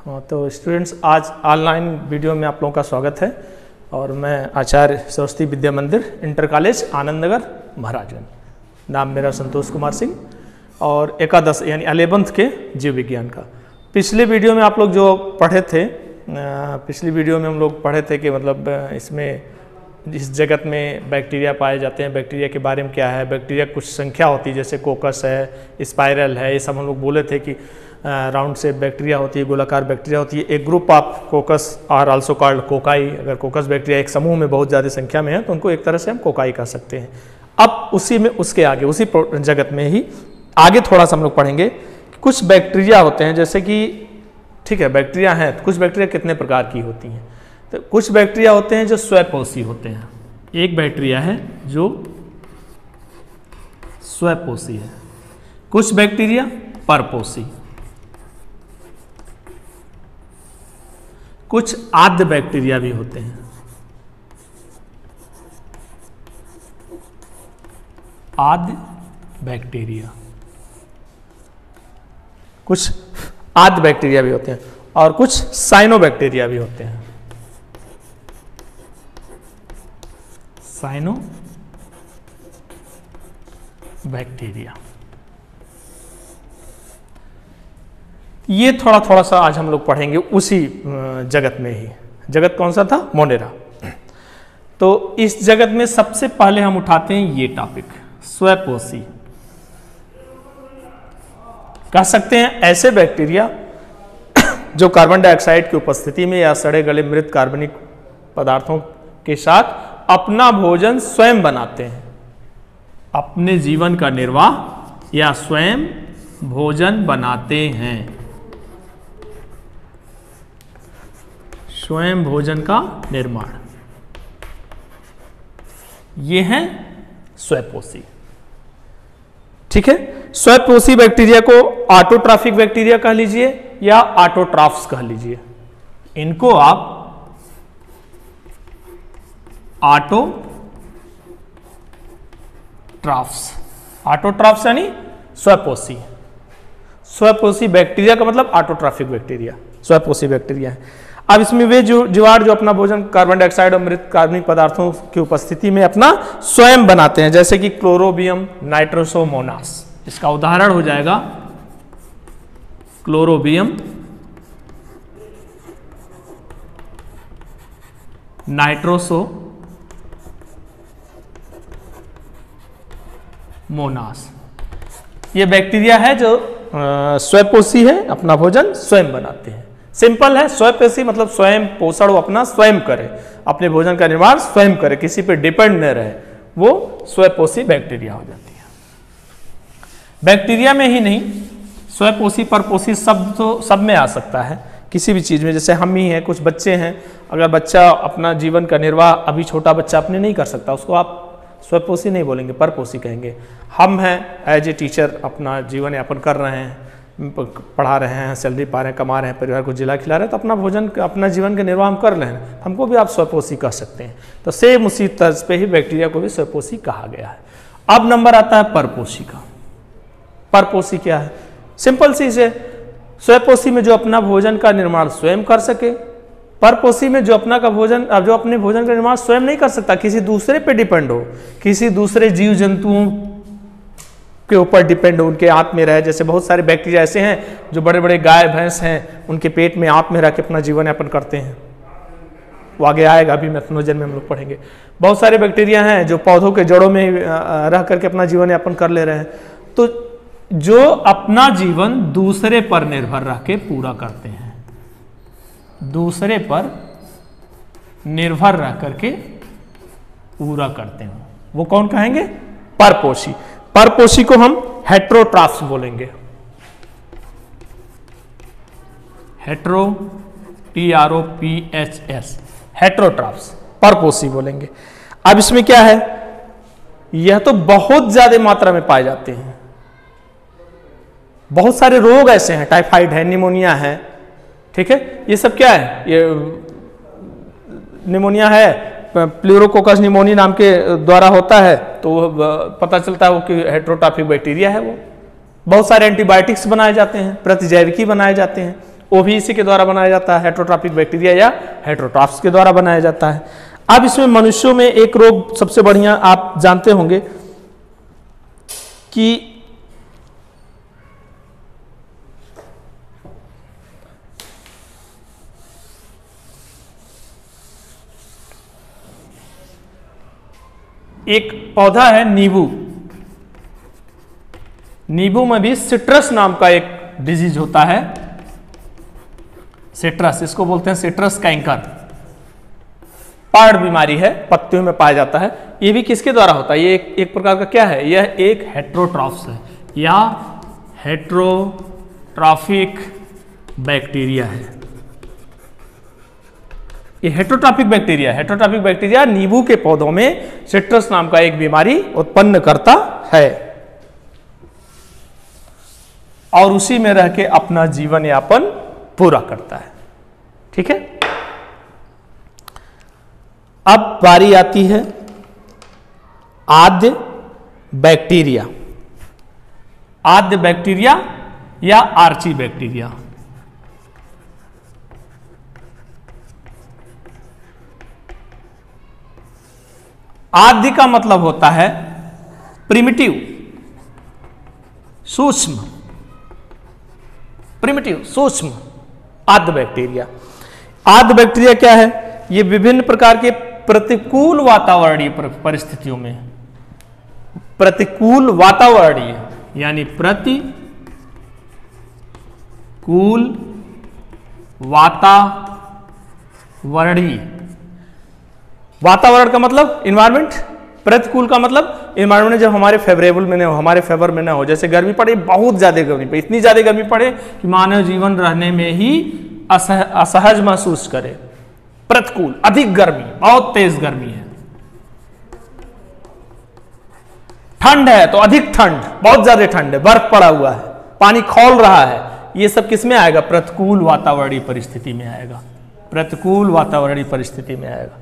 तो स्टूडेंट्स, आज online video में आप लोगों का स्वागत है और मैं आचार्य सरस्वती विद्या मंदिर इंटर कॉलेज आनंद नगर महाराजगंज। नाम मेरा संतोष कुमार सिंह और एकादश यानी 11th के जीव विज्ञान का। पिछले वीडियो में आप लोग जो पढ़े थे, पिछली वीडियो में हम लोग पढ़े थे कि मतलब इसमें इस जगत में बैक्टीरिया पाए जाते हैं, बैक्टीरिया के बारे में क्या है, बैक्टीरिया कुछ संख्या होती है जैसे कोकस है, स्पाइरल है, ये सब हम लोग बोले थे कि राउंड से बैक्टीरिया होती है, गोलाकार बैक्टीरिया होती है। एक group of coccus are also called cocci. अगर कोकस बैक्टीरिया एक समूह में बहुत ज़्यादा संख्या में है तो उनको एक तरह से हम कोकाई कह सकते हैं। अब उसी में उसके आगे उसी जगत में ही आगे थोड़ा सा हम लोग पढ़ेंगे कि कुछ बैक्टीरिया होते हैं, जैसे कि ठीक है बैक्टीरिया हैं तो कुछ बैक्टीरिया कितने प्रकार की होती हैं। तो कुछ बैक्टीरिया होते हैं जो स्वपोषी होते हैं। एक बैक्टीरिया है जो स्वपोषी है, कुछ बैक्टीरिया परपोषी, कुछ आद्य बैक्टीरिया भी होते हैं। आद्य बैक्टीरिया, कुछ आद्य बैक्टीरिया भी होते हैं और कुछ साइनोबैक्टीरिया भी होते हैं। साइनोबैक्टीरिया, ये थोड़ा थोड़ा सा आज हम लोग पढ़ेंगे उसी जगत में ही। जगत कौन सा था? मोनेरा। तो इस जगत में सबसे पहले हम उठाते हैं ये टॉपिक, स्वपोषी। कह सकते हैं ऐसे बैक्टीरिया जो कार्बन डाइऑक्साइड की उपस्थिति में या सड़े गले मृत कार्बनिक पदार्थों के साथ अपना भोजन स्वयं बनाते हैं, अपने जीवन का निर्वाह या स्वयं भोजन बनाते हैं, स्वयं भोजन का निर्माण, ये है स्वपोषी। ठीक है, स्वपोषी बैक्टीरिया को ऑटोट्रॉफिक बैक्टीरिया कह लीजिए या ऑटोट्रॉफ्स कह लीजिए। इनको आप ऑटोट्रॉफ्स यानी स्वपोषी। स्वपोषी बैक्टीरिया का मतलब ऑटोट्रॉफिक बैक्टीरिया, स्वपोषी बैक्टीरिया है। अब इसमें वे जीवाणु जो अपना भोजन कार्बन डाइऑक्साइड और मृत कार्बनिक पदार्थों की उपस्थिति में अपना स्वयं बनाते हैं, जैसे कि क्लोरोबियम नाइट्रोसोमोनास। इसका उदाहरण हो जाएगा क्लोरोबियम नाइट्रोसोमोनास। ये बैक्टीरिया है जो स्वपोषी है, अपना भोजन स्वयं बनाते हैं। सिंपल है, स्वपोषी मतलब स्वयं पोषण वो अपना स्वयं करे, अपने भोजन का निर्माण स्वयं करे, किसी पे डिपेंड न रहे, वो स्वपोषी बैक्टीरिया हो जाती है। बैक्टीरिया में ही नहीं, स्वपोषी परपोषी शब्द तो सब में आ सकता है, किसी भी चीज में। जैसे हम ही हैं, कुछ बच्चे हैं, अगर बच्चा अपना जीवन का निर्वाह अभी छोटा बच्चा अपने नहीं कर सकता, उसको आप स्वपोषी नहीं बोलेंगे, परपोषी कहेंगे। हम हैं एज ए टीचर अपना जीवन यापन कर रहे हैं, पढ़ा रहे हैं, सैलरी पा रहे हैं, कमा रहे हैं, परिवार को जिला खिला रहे हैं, तो अपना भोजन अपना जीवन का निर्वाह हम कर रहे हैं, हमको भी आप स्वपोषी कह सकते हैं। तो सेम उसी तर्ज पे ही बैक्टीरिया को भी स्वपोषी कहा गया है। अब नंबर आता है परपोषी का। परपोषी क्या है? सिंपल चीज है, स्वपोषी में जो अपना भोजन का निर्माण स्वयं कर सके, परपोषी में जो अपना का भोजन जो अपने भोजन का निर्माण स्वयं नहीं कर सकता, किसी दूसरे पे डिपेंड हो, किसी दूसरे जीव जंतुओं के ऊपर डिपेंड हो, उनके आंत में रहे। जैसे बहुत सारे बैक्टीरिया ऐसे हैं जो बड़े बड़े गाय भैंस हैं, उनके पेट में आंत में रह के अपना जीवन यापन करते हैं। वो आगे आएगा, अभी मैथनोजन में हम लोग पढ़ेंगे। बहुत सारे बैक्टीरिया हैं जो पौधों के जड़ों में रह करके अपना जीवन यापन कर ले रहे हैं। तो जो अपना जीवन दूसरे पर निर्भर रह के पूरा करते हैं, दूसरे पर निर्भर रह करके पूरा करते हैं, वो कौन कहेंगे? परपोषी। परपोषी को हम हेट्रोट्रॉफ्स बोलेंगे। हेट्रो TROPHS, हेट्रोट्रॉफ्स, परपोषी बोलेंगे। अब इसमें क्या है, यह तो बहुत ज्यादा मात्रा में पाए जाते हैं। बहुत सारे रोग ऐसे हैं, टाइफाइड है, निमोनिया है, ठीक है, ये सब क्या है? ये निमोनिया है, प्लूरोकोकस निमोनिया नाम के द्वारा होता है, तो पता चलता है वो कि हेट्रोट्रॉफिक बैक्टीरिया है। वो बहुत सारे एंटीबायोटिक्स बनाए जाते हैं, प्रतिजैविकी बनाए जाते हैं, वो भी इसी के द्वारा बनाया जाता है, हेटेरोट्रॉफिक बैक्टीरिया या हेटेरोट्रॉफ्स के द्वारा बनाया जाता है। अब इसमें मनुष्यों में एक रोग सबसे बढ़िया आप जानते होंगे कि एक पौधा है नींबू, नींबू में भी सिट्रस नाम का एक डिजीज होता है, सिट्रस, इसको बोलते हैं सिट्रस कैंकर, पार्ड बीमारी है, पत्तियों में पाया जाता है। ये भी किसके द्वारा होता है? ये एक प्रकार का क्या है? यह एक हेटेरोट्रॉफ्स है या हेटेरोट्रॉफिक बैक्टीरिया है। ये हेटेरोट्रॉफिक बैक्टीरिया, हेटेरोट्रॉफिक बैक्टीरिया नींबू के पौधों में सिट्रस नाम का एक बीमारी उत्पन्न करता है और उसी में रह के अपना जीवन यापन पूरा करता है। ठीक है, अब बारी आती है आद्य बैक्टीरिया, आद्य बैक्टीरिया या आर्ची बैक्टीरिया। आद्य का मतलब होता है प्रिमिटिव, सूक्ष्म, प्रिमिटिव सूक्ष्म, आद्य बैक्टीरिया। आद्य बैक्टीरिया क्या है? ये विभिन्न प्रकार के प्रतिकूल वातावरणीय परिस्थितियों में, प्रतिकूल वातावरणीय यानी प्रतिकूल वातावरणीय, वातावरण का मतलब इन्वायरमेंट, प्रतिकूल का मतलब इन्वायरमेंट जब हमारे फेवरेबल में ना हो, हमारे फेवर में ना हो। जैसे गर्मी पड़े, बहुत ज्यादा गर्मी पड़े, इतनी ज्यादा गर्मी पड़े कि मानव जीवन रहने में ही असहज महसूस करे। प्रतिकूल, अधिक गर्मी, बहुत तेज गर्मी है। ठंड है तो अधिक ठंड, बहुत ज्यादा ठंड है, बर्फ पड़ा हुआ है, पानी खौल रहा है, ये सब किस में आएगा? प्रतिकूल वातावरणीय परिस्थिति में आएगा, प्रतिकूल वातावरणीय परिस्थिति में आएगा।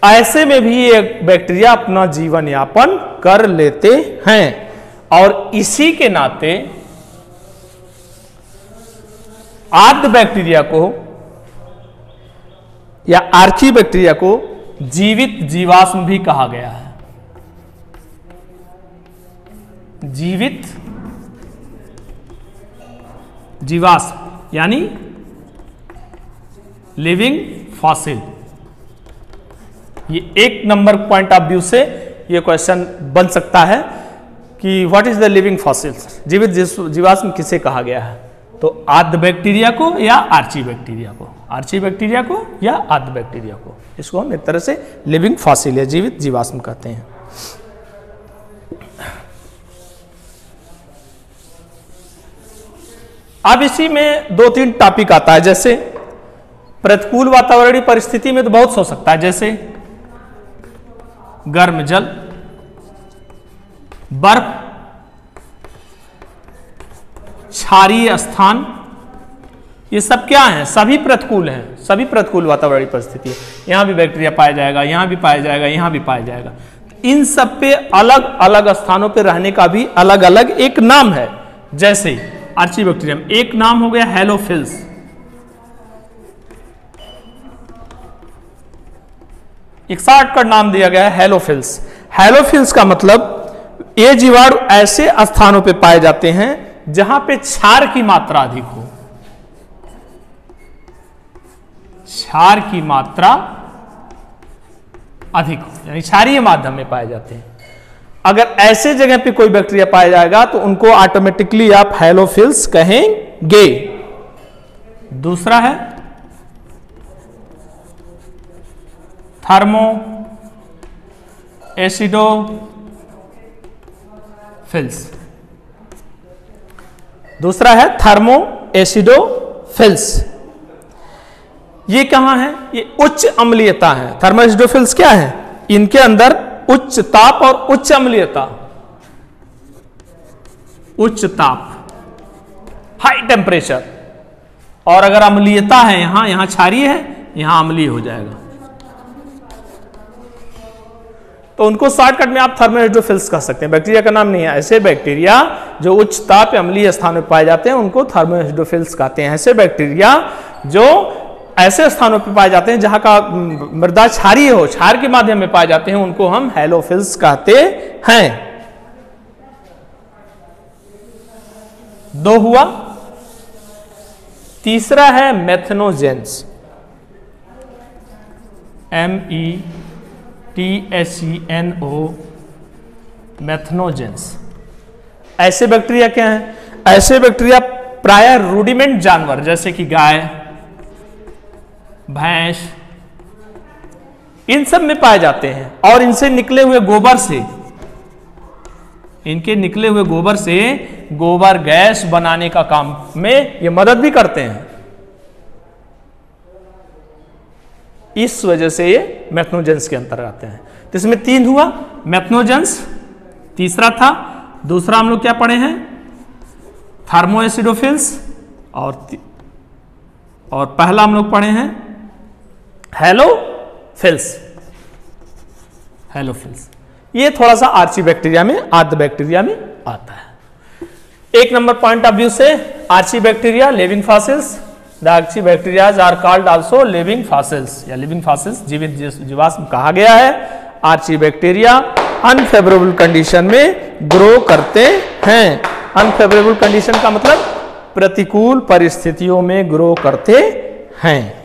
ऐसे में भी ये बैक्टीरिया अपना जीवन यापन कर लेते हैं और इसी के नाते आद्य बैक्टीरिया को या आर्ची बैक्टीरिया को जीवित जीवाश्म भी कहा गया है। जीवित जीवाश्म यानी लिविंग फॉसिल। ये एक नंबर पॉइंट ऑफ व्यू से ये क्वेश्चन बन सकता है कि what is the living fossils, जीवित जीवाश्म किसे कहा गया है? तो आद्य बैक्टीरिया को या आर्ची बैक्टीरिया को, आर्ची बैक्टीरिया को या आद्य बैक्टीरिया को, इसको हम एक तरह से लिविंग फॉसिल या जीवित जीवाश्म कहते हैं। अब इसी में दो तीन टॉपिक आता है, जैसे प्रतिकूल वातावरणीय परिस्थिति में तो बहुत हो सकता है, जैसे गर्म जल, बर्फ, क्षारीय स्थान, ये सब क्या है? सभी प्रतिकूल हैं, सभी प्रतिकूल वातावरणीय परिस्थिति है। यहां भी बैक्टीरिया पाया जाएगा, यहां भी पाया जाएगा, यहां भी पाया जाएगा। इन सब पे अलग अलग स्थानों पे रहने का भी अलग अलग एक नाम है। जैसे आर्ची बैक्टीरियम, एक नाम हो गया हेलोफिल्स, एक शॉर्टकट नाम दिया गया है हेलोफिल्स। हेलोफिल्स का मतलब ये जीवाणु ऐसे स्थानों पे पाए जाते हैं जहां पे क्षार की मात्रा अधिक हो, क्षार की मात्रा अधिक हो, यानी क्षारीय माध्यम में पाए जाते हैं। अगर ऐसे जगह पे कोई बैक्टीरिया पाया जाएगा तो उनको ऑटोमेटिकली आप हेलोफिल्स कहेंगे। दूसरा है थर्मो एसिडोफिल्स, दूसरा है थर्मो एसिडोफिल्स। ये कहां है? ये उच्च अम्लीयता है। थर्मो एसिडोफिल्स क्या है? इनके अंदर उच्च ताप और उच्च अम्लीयता, उच्च ताप, हाई टेम्परेचर, और अगर अम्लीयता है यहां क्षारीय है, यहां अम्लीय हो जाएगा। तो उनको शॉर्टकट में आप थर्मोहेड्रोफिल्स कह सकते हैं। बैक्टीरिया का नाम नहीं है। ऐसे बैक्टीरिया जो उच्च ताप अम्लीय स्थानों में पाए जाते हैं उनको थर्मोहेड्रोफिल्स कहते हैं। ऐसे बैक्टीरिया जो ऐसे स्थानों पर पाए जाते हैं जहां का मृदा क्षारीय हो, क्षार के माध्यम में पाए जाते हैं, उनको हम हैलोफिल्स कहते हैं। 2 हुआ। तीसरा है मेथनोजेंस, METHENO, मेथनोजेंस। ऐसे बैक्टीरिया क्या हैं? ऐसे बैक्टीरिया प्रायः रूडिमेंट जानवर जैसे कि गाय, भैंस, इन सब में पाए जाते हैं और इनसे निकले हुए गोबर से, इनके निकले हुए गोबर से गोबर गैस बनाने का काम में ये मदद भी करते हैं। इस वजह से ये मेथनोजेंस के अंतर्गत आते हैं। तो इसमें 3 हुआ, मेथनोजेंस तीसरा था। दूसरा हम लोग क्या पढ़े हैं? थर्मोएसिडोफिल्स, और पहला हम लोग पढ़े हैं हैलोफिल्स। हैलोफिल्स ये थोड़ा सा आर्ची बैक्टीरिया में, आर्द्र बैक्टीरिया में आता है। 1 नंबर पॉइंट ऑफ व्यू से archaebacteria living fossils, the archaebacterias are called also living fossils, या लिविंग फॉसिल्स जीवित जीवाश्म कहा गया है। आर्ची बैक्टीरिया अनफेवरेबल कंडीशन में ग्रो करते हैं। अनफेवरेबल कंडीशन का मतलब प्रतिकूल परिस्थितियों में ग्रो करते हैं।